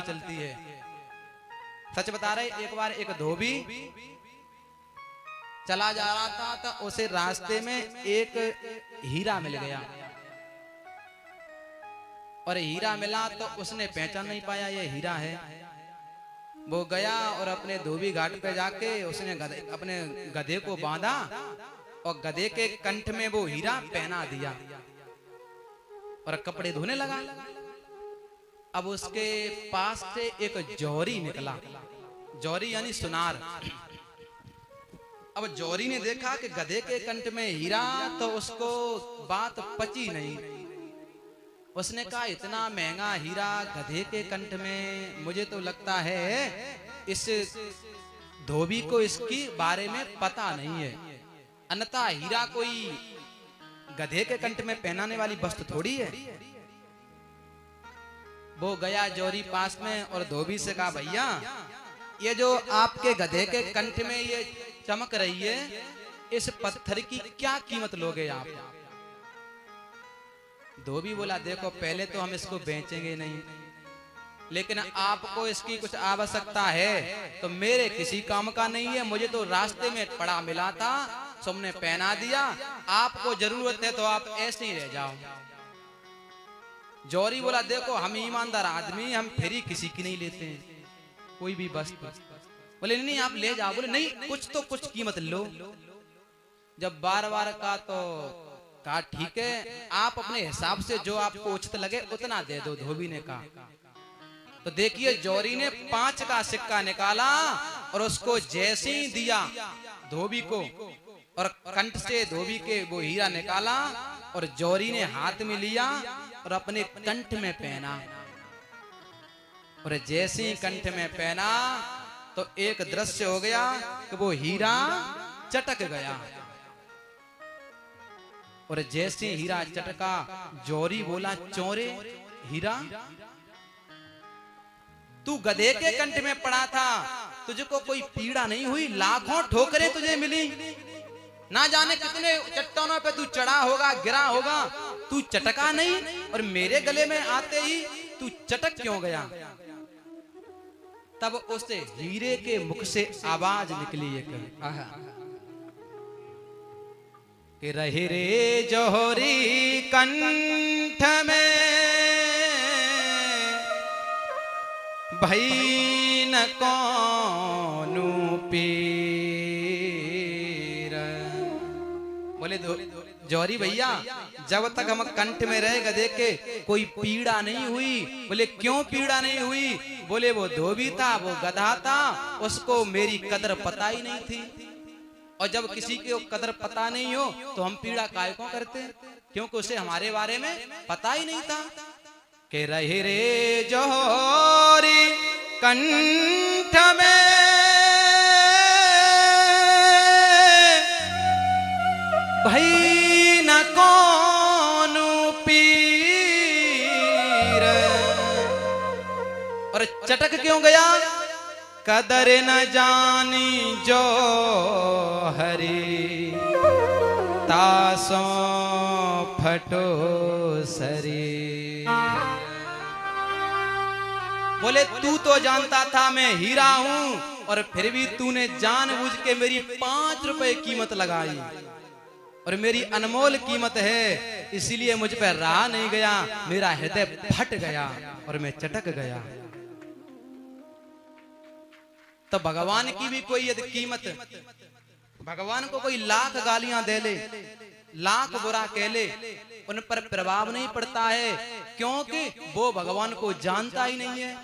चलती है। सच बता रहे, एक बार एक धोबी चला जा रहा था तो उसे रास्ते में एक हीरा मिल गया, और हीरा मिला तो उसने पहचान नहीं पाया ये हीरा है। वो गया और अपने धोबी घाट पे जाके उसने अपने गधे को बांधा और गधे के कंठ में वो हीरा पहना दिया और कपड़े धोने लगा। अब उसके पास से एक जौहरी निकला, जौहरी यानी सुनार। अब जौहरी ने देखा कि गधे के कंठ में हीरा, तो उसको बात पची नहीं। उसने कहा इतना महंगा हीरा गधे के कंठ में, मुझे तो लगता है इस धोबी को इसकी बारे में पता नहीं है, अन्यथा हीरा कोई गधे के कंठ में पहनाने वाली वस्तु थोड़ी है। वो गया जौहरी पास में और धोबी से कहा भैया ये जो आपके गधे के कंठ में ये चमक रही है, इस पत्थर की क्या कीमत लोगे आप? धोबी बोला देखो पहले तो हम इसको बेचेंगे नहीं, लेकिन आपको इसकी कुछ आवश्यकता है तो मेरे किसी काम का नहीं है, मुझे तो रास्ते में पड़ा मिला था, तुमने पहना दिया, आपको जरूरत है तो आप ऐसे ही रह जाओ। जौहरी बोला देखो हम ईमानदार आदमी, हम फ्री किसी की नहीं लेते हैं कोई भी वस्तु। बोले नहीं आप ले जाओ। बोले नहीं कुछ तो कुछ कीमत लो। जब बार बार का तो कहा ठीक है आप अपने हिसाब से जो आपको उचित लगे उतना दे दो। धोबी ने कहा। तो देखिए जौहरी ने 5 का सिक्का निकाला और उसको जैसे ही दिया धोबी को, और कंठ से धोबी के वो हीरा निकाला और जौहरी ने हाथ में लिया और अपने कंठ में पहना, और जैसे ही कंठ में पहना तो एक दृश्य हो गया कि वो हीरा चटक गया, और जैसे हीरा चटका जौहरी बोला चोरे हीरा तू गधे के कंठ में पड़ा था, तुझको कोई पीड़ा नहीं हुई, लाखों ठोकरें तुझे मिली, ना जाने कितने चट्टानों पे तू चढ़ा होगा गिरा होगा, तू चटका नहीं, और मेरे गले में आते ही तू चटक क्यों गया? तब उस हीरे के मुख से आवाज निकली एक कि रहे रे जौहरी कंठ में भई न कौनु पीर। बोले जौहरी भैया जब तक हम कंठ में रहे गधे के कोई पीड़ा नहीं हुई। बोले क्यों पीड़ा नहीं हुई? बोले वो धोबी था, वो गधा था, उसको मेरी कदर पता ही नहीं थी, और जब किसी को कदर पता नहीं हो तो हम पीड़ा काय को करते हैं, क्योंकि उसे हमारे बारे में पता ही नहीं था। के रहे रे जौहरी कंठ में भई न कौनु पीर। और चटक क्यों गया? कदर न जानी जौहरी तासों फटो सरी। बोले तू तो जानता था मैं हीरा हूं, और फिर भी तूने जानबूझ के मेरी 5 रुपए कीमत लगाई, और मेरी अनमोल कीमत है, इसीलिए मुझ पर रहा नहीं गया, मेरा हृदय फट गया और मैं चटक गया। तो भगवान की भी कोई यदि कीमत, भगवान को कोई लाख गालियां दे ले, लाख बुरा कह ले, उन पर प्रभाव नहीं पड़ता है, क्योंकि वो भगवान को जानता ही नहीं है।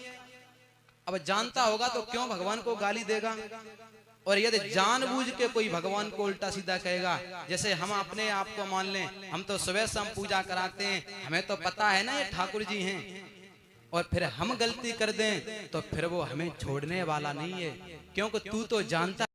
अब जानता होगा तो क्यों भगवान को गाली देगा? और यदि जानबूझ के कोई भगवान को उल्टा सीधा कहेगा, जैसे हम अपने आप को मान लें, हम तो सुबह शाम पूजा कराते हैं, हमें तो पता है ना ये ठाकुर जी हैं, और फिर हम गलती कर दें तो फिर वो हमें छोड़ने वाला नहीं है, क्योंकि तू तो जानता